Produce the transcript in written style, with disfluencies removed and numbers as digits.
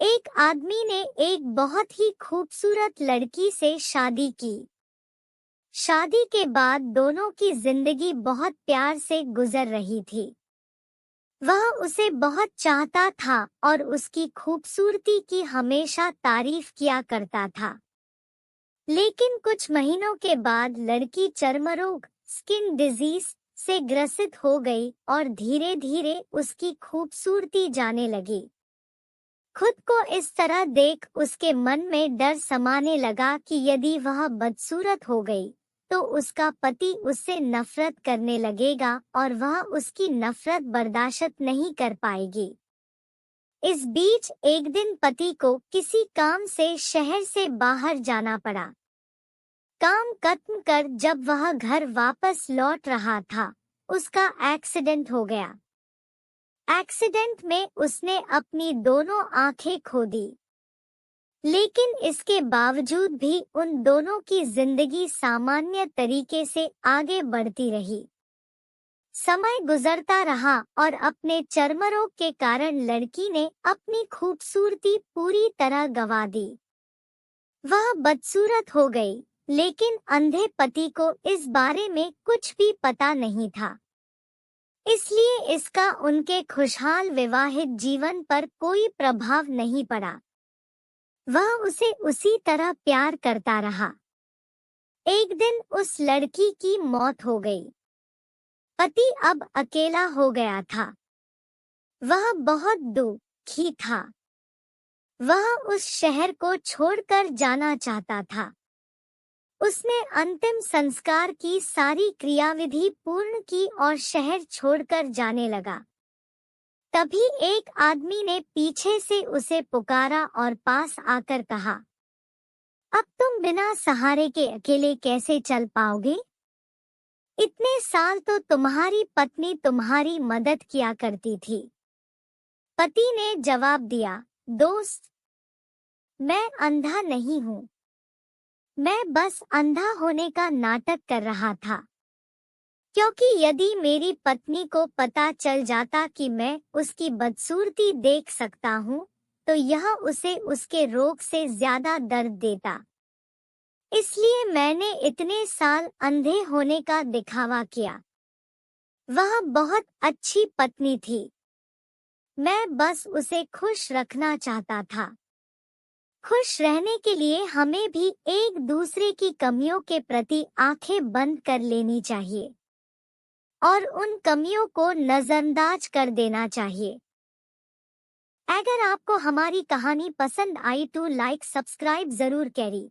एक आदमी ने एक बहुत ही खूबसूरत लड़की से शादी की। शादी के बाद दोनों की जिंदगी बहुत प्यार से गुजर रही थी। वह उसे बहुत चाहता था और उसकी खूबसूरती की हमेशा तारीफ किया करता था। लेकिन कुछ महीनों के बाद लड़की चर्मरोग स्किन डिजीज से ग्रसित हो गई और धीरे धीरे उसकी खूबसूरती जाने लगी। खुद को इस तरह देख उसके मन में डर समाने लगा कि यदि वह बदसूरत हो गई तो उसका पति उससे नफरत करने लगेगा और वह उसकी नफरत बर्दाश्त नहीं कर पाएगी। इस बीच एक दिन पति को किसी काम से शहर से बाहर जाना पड़ा। काम खत्म कर जब वह घर वापस लौट रहा था, उसका एक्सीडेंट हो गया। एक्सीडेंट में उसने अपनी दोनों आंखें खो दी। लेकिन इसके बावजूद भी उन दोनों की जिंदगी सामान्य तरीके से आगे बढ़ती रही। समय गुजरता रहा और अपने चर्मरोग के कारण लड़की ने अपनी खूबसूरती पूरी तरह गंवा दी। वह बदसूरत हो गई, लेकिन अंधे पति को इस बारे में कुछ भी पता नहीं था। इसलिए इसका उनके खुशहाल विवाहित जीवन पर कोई प्रभाव नहीं पड़ा। वह उसे उसी तरह प्यार करता रहा। एक दिन उस लड़की की मौत हो गई। पति अब अकेला हो गया था। वह बहुत दुखी था। वह उस शहर को छोड़कर जाना चाहता था। उसने अंतिम संस्कार की सारी क्रियाविधि पूर्ण की और शहर छोड़कर जाने लगा। तभी एक आदमी ने पीछे से उसे पुकारा और पास आकर कहा, अब तुम बिना सहारे के अकेले कैसे चल पाओगे? इतने साल तो तुम्हारी पत्नी तुम्हारी मदद किया करती थी। पति ने जवाब दिया, दोस्त, मैं अंधा नहीं हूँ। मैं बस अंधा होने का नाटक कर रहा था, क्योंकि यदि मेरी पत्नी को पता चल जाता कि मैं उसकी बदसूरती देख सकता हूँ, तो यह उसे उसके रोग से ज्यादा दर्द देता। इसलिए मैंने इतने साल अंधे होने का दिखावा किया। वह बहुत अच्छी पत्नी थी। मैं बस उसे खुश रखना चाहता था। खुश रहने के लिए हमें भी एक दूसरे की कमियों के प्रति आंखें बंद कर लेनी चाहिए और उन कमियों को नजरअंदाज कर देना चाहिए। अगर आपको हमारी कहानी पसंद आई तो लाइक सब्सक्राइब जरूर करें।